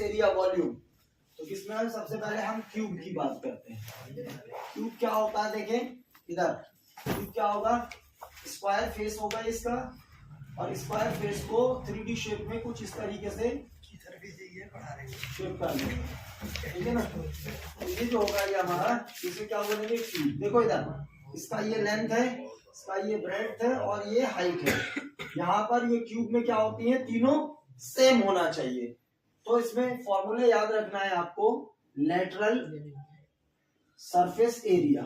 Area volume. तो किसमें हम सबसे पहले हम क्यूब की बात करते हैं। क्यूब क्या होता है, देखें इधर, क्यूब क्या होगा, स्क्वायर फेस होगा इसका, और स्क्वायर फेस को 3D शेप में कुछ इस तरीके से शेप कर लेंगे, ठीक है ना। तो ये जो होगा ये हमारा, इसे क्या बोलेंगे, क्यूब। देखो इधर, इसका ये लेंथ है, इसका ये ब्रेड्थ है और ये हाइट है। यहाँ पर ये क्यूब में क्या होती है, तीनों सेम होना चाहिए। तो इसमें फॉर्मूले याद रखना है आपको, lateral surface area,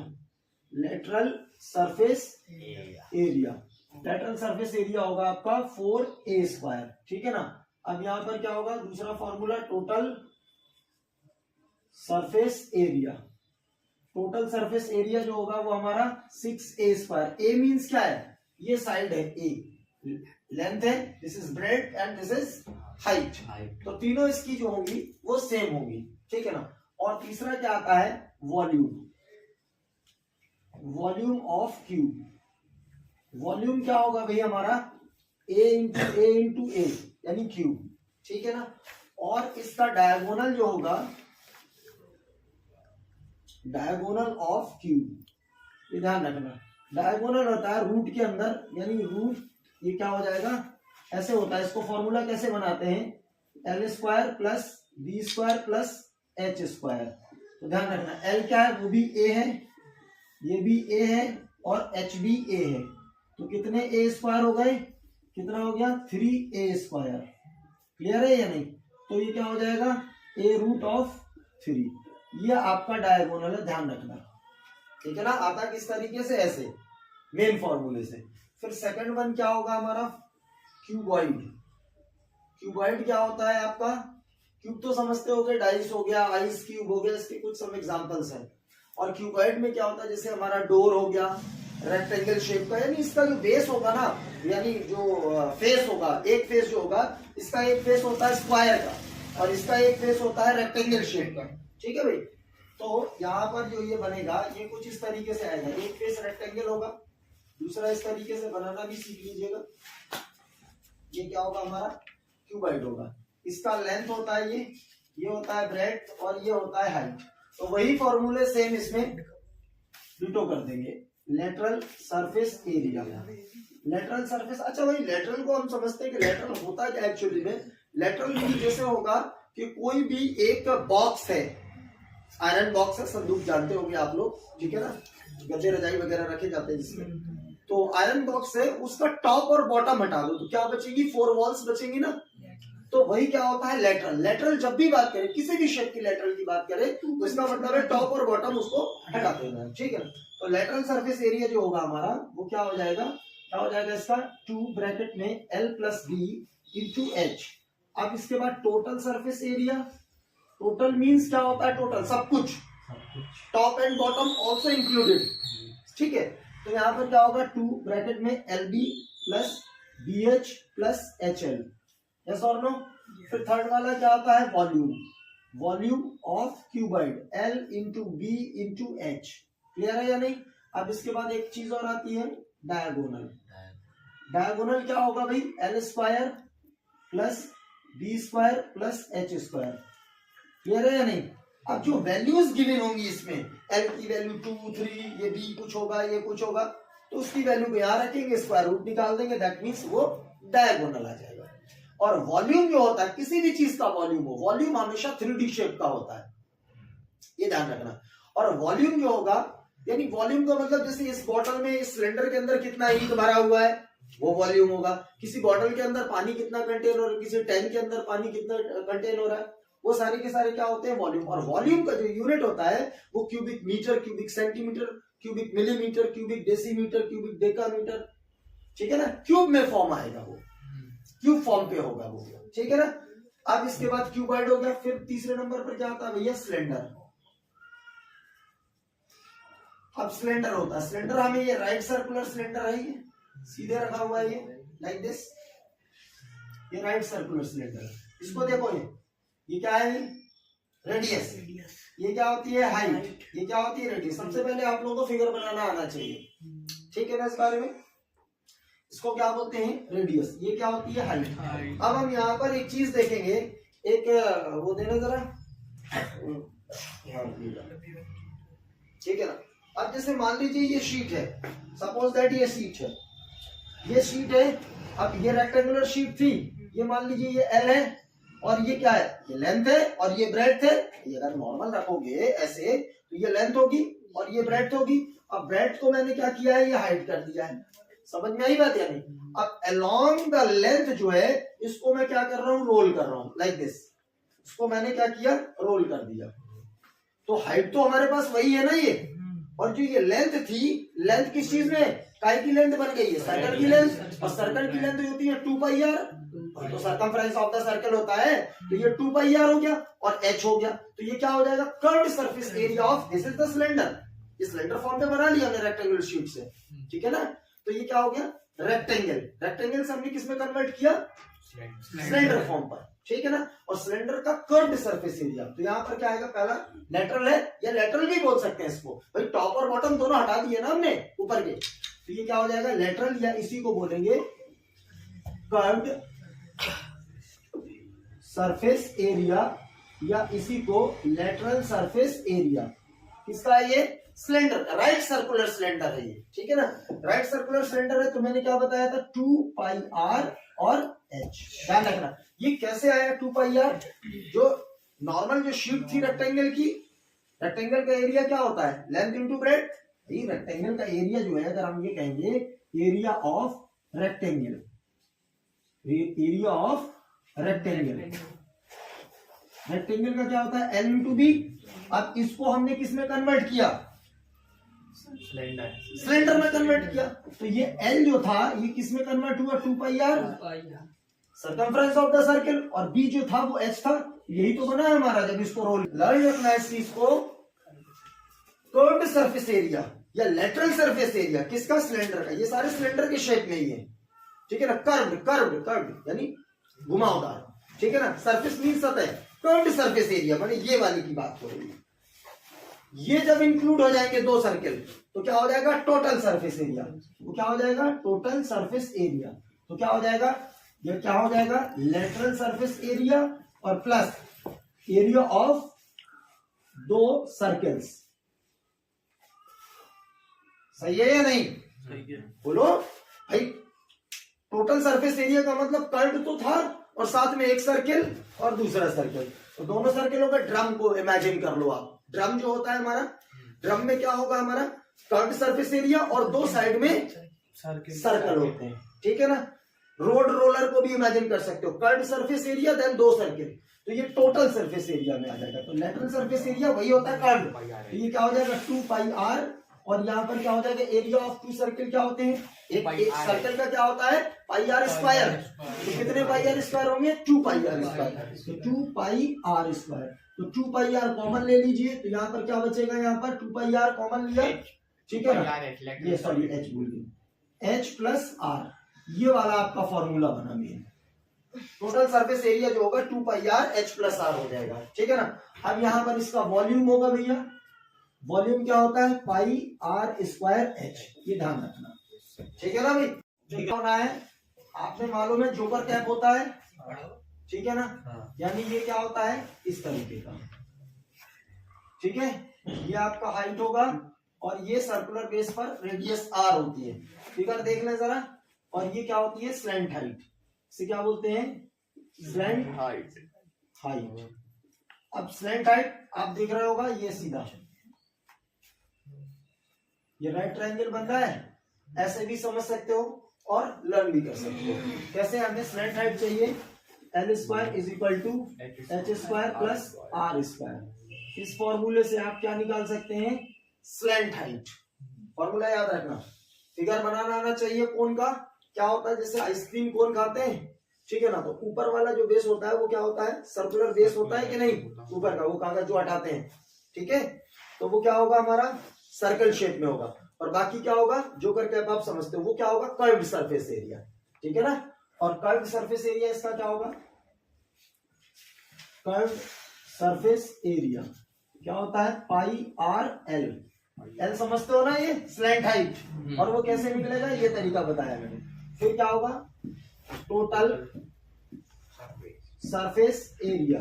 lateral surface area, lateral surface area होगा आपका 4a², ठीक है ना। अब यहाँ पर क्या होगा, दूसरा formula total surface area, total surface area जो होगा वो हमारा 6a²। ए मींस क्या है, ये साइड है, ए लेंथ है, this is bread and this is height. तो तीनों इसकी जो होंगी वो सेम होंगी, ठीक है ना। और तीसरा क्या आता है, volume, volume of cube. Volume क्या होगा भाई हमारा, ए इंटू ए यानी क्यूब, ठीक है ना। और इसका डायगोनल जो होगा, डायगोनल ऑफ क्यूब, ये ध्यान रखना, डायगोनल होता है रूट के अंदर, यानी रूट ये क्या हो जाएगा, ऐसे होता है। इसको फॉर्मूला कैसे बनाते हैं, l² plus b² plus h²। तो ध्यान रखना, l क्या है, वो भी a है, ये भी a है और h भी a है। तो कितने a² हो गए, कितना हो गया, 3a²। क्लियर है या नहीं। तो ये क्या हो जाएगा, a√3। ये आपका डायगोनल है, ध्यान रखना, ठीक है ना। आता किस तरीके से, ऐसे मेन फॉर्मूले से। फिर सेकंड वन क्या होगा हमारा, क्यूबॉइड। क्यूबॉइड क्या होता है आपका, क्यूब तो समझते होगे, डाइस हो गया, आइस क्यूब हो गया, इसके कुछ सब एग्जांपल्स हैं। और क्यूबॉइड में क्या होता है, जैसे हमारा डोर हो गया रेक्टेंगल शेप का, यानी इसका जो बेस होगा ना, यानी जो फेस होगा, एक फेस जो होगा, इसका एक फेस होता है स्क्वायर का और इसका एक फेस होता है रेक्टेंगल शेप का, ठीक है भाई। तो यहाँ पर जो ये बनेगा ये कुछ इस तरीके से आएगा, एक फेस रेक्टेंगल होगा, दूसरा इस तरीके से बनाना भी सीख लीजिएगा। ये क्या होगा हमारा, क्यूबॉइड होगा। इसका लेंथ होता है ये होता है ब्रेड्थ और ये होता है हाइट। तो वही फॉर्मूले सेम इसमें डिटो कर देंगे। Lateral surface area, lateral surface, अच्छा भाई लेटरल को हम समझते हैं कि लेटरल होता क्या एक्चुअली में, लेटरल भी जैसे होगा कि कोई भी एक बॉक्स है, आयरन बॉक्स है, संदूक जानते होंगे आप लोग, ठीक है ना, गद्दे रजाई वगैरह रखे जाते हैं जिसमें। तो आयरन बॉक्स है, उसका टॉप और बॉटम हटा दो तो क्या बचेगी, 4 वॉल्स बचेंगी ना। तो वही क्या होता है लेटरल। लेटरल जब भी बात करें, किसी भी शेप की लेटरल की बात करें, तो इसका मतलब है टॉप और बॉटम उसको हटा देना, ठीक है। तो लेटरल सरफेस एरिया जो होगा हमारा वो क्या हो जाएगा, क्या हो जाएगा इसका, 2 ब्रैकेट में l plus b into h। अब इसके बाद total surface area, total means क्या होता है, टोटल सब कुछ, top and bottom also included, ठीक है। तो यहाँ पर क्या होगा, 2 ब्रैकेट में lb plus bh plus hl, yes और नो। फिर थर्ड वाला क्या होता है, volume, volume of cuboid, l into b into h। Clear है या नहीं। अब इसके बाद एक चीज और आती है, डायगोनल। डायगोनल क्या होगा भाई, l² plus b² plus h²। Clear है या नहीं। अब जो वैल्यूज गिवन होंगी इसमें, l की वैल्यू 2, 3, ये b कुछ होगा, ये कुछ होगा, तो उसकी वैल्यू को यहाँ रखेंगे, स्क्वायर रूट निकाल देंगे, दैट मीन्स वो डायगोनल आ जाएगा। और वॉल्यूम जो होता है, किसी भी चीज का वॉल्यूम हो, वॉल्यूम हमेशा 3D शेप का होता है, ये ध्यान रखना। और वॉल्यूम जो होगा, यानी वॉल्यूम का मतलब जैसे इस बॉटल में, इस सिलेंडर के अंदर कितना हीट भरा हुआ है वो वॉल्यूम होगा। किसी बॉटल के अंदर पानी कितना कंटेन हो रहा है, किसी टैंक के अंदर पानी कितना कंटेन हो रहा है, वो सारे के सारे क्या होते हैं, वॉल्यूम। और वॉल्यूम का जो यूनिट होता है वो cubic metre, cubic centimetre, cubic millimetre, cubic decimetre, cubic decametre, ठीक है ना। क्यूब में फॉर्म आएगा, वो क्यूब फॉर्म पे होगा वो, ठीक है ना। अब इसके बाद क्यूबॉइड हो गया। फिर तीसरे नंबर पर क्या आता है भैया, सिलेंडर। अब सिलेंडर होता है, सिलेंडर हमें ये राइट सर्कुलर सिलेंडर है, ये सीधे रखा हुआ है, ये लाइक दिस, ये राइट सर्कुलर सिलेंडर। इसको देखो, ये क्या है, रेडियस, ये क्या होती है, हाइट, ये क्या होती है, रेडियस। सबसे पहले आप लोगों को फिगर बनाना आना चाहिए, ठीक है ना। इस बारे में इसको क्या बोलते हैं, रेडियस, ये क्या होती है, हाइट। अब हम यहाँ पर एक चीज देखेंगे एक वो देना जरा, ठीक है ना। अब जैसे मान लीजिए ये शीट है, सपोज दैट ये शीट है, ये शीट है। अब ये रेक्टेंगुलर शीट थी, ये मान लीजिए ये एल है और ये क्या है, ये लेंथ है और ये ब्रेड्थ है। ये अगर नॉर्मल रखोगे ऐसे तो ये लेंथ होगी और ये ब्रेड्थ होगी। अब ब्रेड्थ को मैंने क्या किया है, ये हाइड कर दिया है। समझ में आई बात या नहीं? अब अलोंग द लेंथ जो है इसको मैं क्या कर रहा हूं, रोल कर रहा हूं लाइक दिस। इसको मैंने क्या किया, रोल कर दिया। तो हाइट तो हमारे पास वही है ना ये, और जो ये लेंथ थी, लेंथ किस चीज में, काय की लेंथ बन गई है, सर्कल की लेंथ। और सर्कल की लेंथ होती है 2 पाई आर, तो सर्कमफ्रेंस ऑफ द सर्कल होता है, तो ये 2 पाई आर हो गया और h हो गया। तो ये क्या हो जाएगा, curved surface area of this is the cylinder. ये सिलेंडर फॉर्म पे बना लिया हमने रेक्टेंगुलर शीट से, ठीक है ना। तो ये क्या हो गया, रेक्टेंगल। रेक्टेंगल से हमने किसमें कन्वर्ट किया, सिलेंडर फॉर्म पर, ठीक है ना। और सिलेंडर का कर्व्ड सरफेस एरिया, तो यहाँ पर क्या आएगा, पहला लेटरल है या लेटरल भी बोल सकते हैं इसको, भाई टॉप और बॉटम दोनों हटा दिए ना हमने ऊपर के। तो ये क्या हो जाएगा, लेटरल, या इसी को बोलेंगे कर्व्ड सरफेस एरिया, या इसी को लेटरल सरफेस एरिया। किसका है ये, सिलेंडर, राइट सर्कुलर सिलेंडर है ये, ठीक है ना। राइट सर्कुलर सिलेंडर है, तो मैंने क्या बताया था, 2 पाई आर और h। ध्यान रखना ये कैसे आया 2 पाई आर। जो नॉर्मल जो शीट थी रेक्टेंगल की, रेक्टेंगल का एरिया क्या होता है, लेंथ इनटू ब्रेड्थ। ये रेक्टेंगल का एरिया जो है, अगर हम ये कहेंगे area of rectangle, area of rectangle, rectangle का क्या होता है, l इंटू बी। अब इसको हमने किसमें कन्वर्ट किया, सिलेंडर में कन्वर्ट किया। तो ये L जो था ये किसमें कन्वर्ट हुआ, 2 pi r, circumference of the circle. और B जो था वो H था। यही तो बना है हमारा जब इसको रोल। लर्न रखना इस चीज को, कर्व्ड सरफेस एरिया या लेटरल सरफेस एरिया किसका, सिलेंडर का। ये सारे सिलेंडर के शेप में ही है, ठीक है ना। कर्व्ड, कर्व्ड, कर्व्ड यानी घुमावदार, ठीक है ना। सरफेस मीन सतह, कर्व्ड सरफेस एरिया माने ये वाली की बात हो रही है। ये जब इंक्लूड हो जाएंगे दो सर्कल तो क्या हो जाएगा, टोटल सरफेस एरिया। तो क्या हो जाएगा, टोटल सरफेस एरिया। तो क्या हो जाएगा, ये क्या हो जाएगा, लेटरल सरफेस एरिया और प्लस एरिया ऑफ दो सर्कल्स। सही है या नहीं, सही है। बोलो भाई। टोटल सरफेस एरिया का मतलब कर्व तो था और साथ में एक सर्कल और दूसरा सर्कल, तो दोनों सर्कलों का ड्रम को इमेजिन कर लो आप। ड्रम जो होता है हमारा, ड्रम में क्या होगा हमारा, कर्व्ड सरफेस एरिया और दो साइड में सर्कल होते हैं, ठीक है ना। रोड रोलर को भी इमेजिन कर सकते हो, कर्व्ड सरफेस एरिया देन दो सर्कल, तो ये टोटल सरफेस एरिया में आ जाएगा। तो लेटरल सरफेस एरिया वही होता है कर्व्ड, तो ये क्या हो जाएगा 2 पाई आर। और यहाँ पर क्या हो जाएगा, एरिया ऑफ 2 सर्कल क्या होते हैं, एक सर्कल का क्या होता है, पाई आर स्क्वायर। तो कितने पाई आर स्क्वायर होंगे, 2 पाई आर स्क्वायर। तो 2 पाई आर स्क्वायर, तो 2 पाई आर कॉमन ले लीजिए, तो यहाँ पर क्या बचेगा, यहाँ पर 2 पाई आर कॉमन लिया, ठीक है ना। ये सॉरी एच बोल गए, एच प्लस आर, ये वाला आपका फॉर्मूला बना मेन। टोटल सरफेस एरिया जो होगा 2 pi R H plus are हो जाएगा, ठीक है ना। अब यहाँ पर इसका वॉल्यूम होगा भैया, वॉल्यूम क्या होता है, पाई आर स्क्वायर एच, ये ध्यान रखना, ठीक है ना भाई। ठीक होना है, आपने मालूम है जोकर कैप होता है, ठीक है ना। यानी ये क्या होता है, इस तरीके का, ठीक है। ये आपका हाइट होगा और ये सर्कुलर बेस पर रेडियस आर होती है, फिगर देख लें जरा। और ये क्या होती है, स्लैंट हाइट, इसे क्या बोलते हैं, स्लैंट हाइट। अब स्लैंट हाइट आप देख रहे होगा, ये सीधा ये राइट ट्रायंगल बन रहा है, ऐसे भी समझ सकते हो और लर्न भी कर सकते हो। कैसे, हमें स्लैंट हाइट चाहिए, L square is equal to H square plus R square. इस फॉर्मूले से आप क्या निकाल सकते हैं, स्लैंट हाइट। फॉर्मूला याद रखना, फिगर बनाना आना चाहिए। कोन का क्या होता है, जैसे आइसक्रीम कोन खाते हैं, ठीक है ना। तो ऊपर वाला जो बेस होता है वो क्या होता है, सर्कुलर बेस होता है कि नहीं, ऊपर का वो कागज जो हटाते हैं, ठीक है। तो वो क्या होगा हमारा, सर्कल शेप में होगा। और बाकी क्या होगा, जो करके आप समझते हो, वो क्या होगा, कर्व्ड सरफेस एरिया, ठीक है ना। और कर्व्ड सरफेस एरिया इसका क्या होगा, कर्व्ड सरफेस एरिया क्या होता है, पाई आर एल। एल समझते हो ना, ये स्लैंट हाइट। और वो कैसे निकलेगा, ये तरीका बताया मैंने। फिर क्या होगा, total surface area.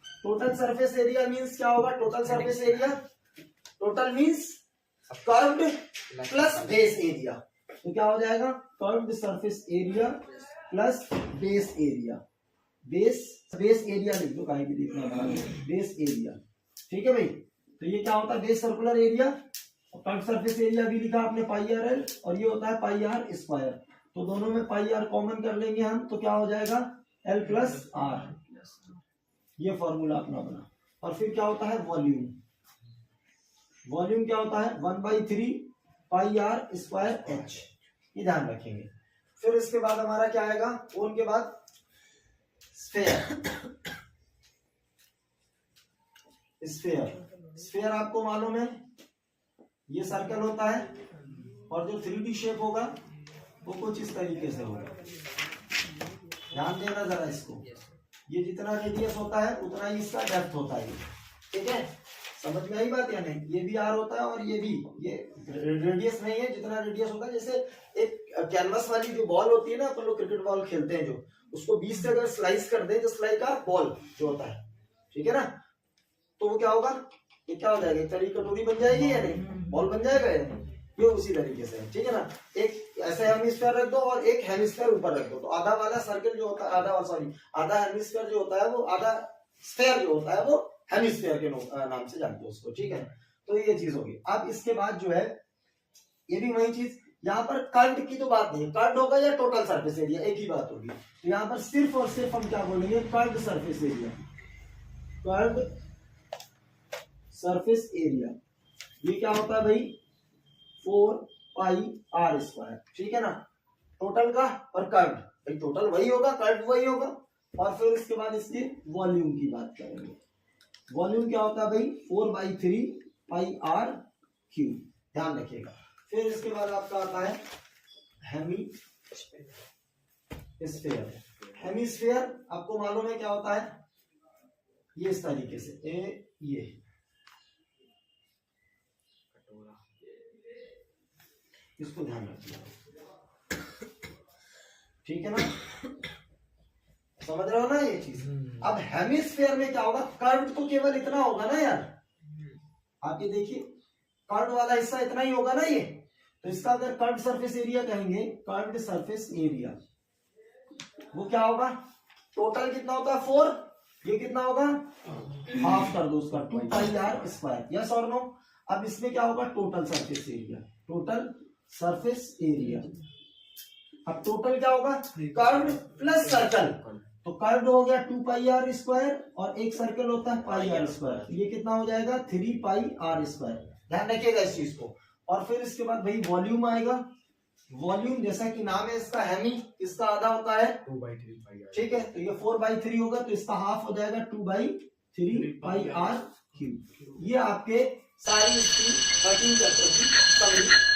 Total surface area means क्या होगा? Total surface area, total means curved plus base area. तो क्या हो जाएगा? Curved surface area plus base area. Base area लिख दो, काहे की लिखना बड़ा बेस एरिया। ठीक है भाई। तो ये क्या होता है? Base circular area. Curved surface area भी लिखा आपने पाई आर एल, और ये होता है पाई आर स्क्वायर। तो दोनों में पाई आर कॉमन कर लेंगे हम, तो क्या हो जाएगा? L plus R. ये फॉर्मूला अपना बना। और फिर क्या होता है? वॉल्यूम। वॉल्यूम क्या होता है? 1/3 पाई आर स्क्वायर एच। ये ध्यान रखेंगे। फिर इसके बाद हमारा क्या आएगा? उनके बाद स्फेयर। स्फेयर आपको मालूम है, ये सर्कल होता है, और जो 3D शेप होगा वो कुछ इस तरीके से होगा। ध्यान देना जरा इसको। ये जितना रेडियस होता है उतना ही इसका डेप्थ होता है। ठीक है, समझ में आई बात या नहीं? ये भी आर होता है और ये भी, ये रेडियस नहीं है, जितना रेडियस होता है। जैसे एक कैनवस वाली जो बॉल होती है ना, अपन लोग क्रिकेट बॉल खेलते हैं, जो उसको 20 से अगर स्लाइस कर दें, जो स्लाइस का बॉल जो होता है, ठीक है ना, तो वो क्या होगा? ये क्या हो जाएगा? एक तरीके कटोरी बन जाएगी या नहीं? बॉल बन जाएगा या नहीं? ये उसी तरीके से है। ठीक है ना। एक ऐसे हेमिस्फीयर रख दो और एक हेमिस्फीयर ऊपर रख दो, तो आधा वाला सर्कल जो होता है, आधा हेमिस्फीयर जो होता है, वो आधा स्फीयर जो होता है वो हेमिस्फीयर के नाम से जानते हो उसको। ठीक है, तो ये चीज होगी। अब इसके बाद जो है, ये भी वही चीज, यहाँ पर कर्व्ड की तो बात नहीं है, कर्व्ड होगा या टोटल सरफेस एरिया, एक ही बात होगी। तो यहाँ पर सिर्फ और सिर्फ हम क्या बोलेंगे? Curved surface area. Curved surface area ये क्या होता है भाई? 4 पाई आर स्क्वायर। ठीक है ना, टोटल का और कर्व्ड। भाई टोटल वही होगा, कर्व्ड वही होगा। और फिर इसके बाद इसके वॉल्यूम की बात करेंगे। वॉल्यूम क्या होता है भाई? 4/3 पाई आर क्यूब। ध्यान रखिएगा। फिर इसके बाद आपका आता है हेमिस्फीयर। हेमिस्फीयर आपको मालूम है क्या होता है? ये इस तरीके से ये इसको ध्यान रखिएगा। ठीक है ना, समझ रहे हो ना ये चीज? अब हेमिस्फीयर में क्या होगा? कर्व तो केवल इतना होगा ना यार, आप ये देखिए, कर्व वाला हिस्सा इतना ही होगा ना ये। तो इसका अगर कर्व सरफेस एरिया कहेंगे, कर्व्ड सरफेस एरिया, वो क्या होगा? टोटल कितना होता है? 4। ये कितना होगा? हाफ कर दो उसका, 2 पाई आर स्क्वायर। यस और नो? अब इसमें क्या होगा? Total surface area. Total surface area. अब टोटल क्या होगा? Curved plus circle. तो कर्व्ड हो गया 2 पाई आर स्क्वायर, और एक सर्कल होता है पाई आर स्क्वायर। ये कितना हो जाएगा? 3 पाई आर स्क्वायर। ध्यान रखिएगा इस चीज को। और फिर इसके बाद भाई वॉल्यूम आएगा। वॉल्यूम जैसा कि नाम है इसका, हेमी, इसका आधा होता है 2/3 पाई आर। ठीक है, तो ये 4/3 होगा, तो इसका हाफ हो जाएगा 2/3 पाई आर क्यूब। ये आपके सारी इसकी 13 चैप्टर की समरी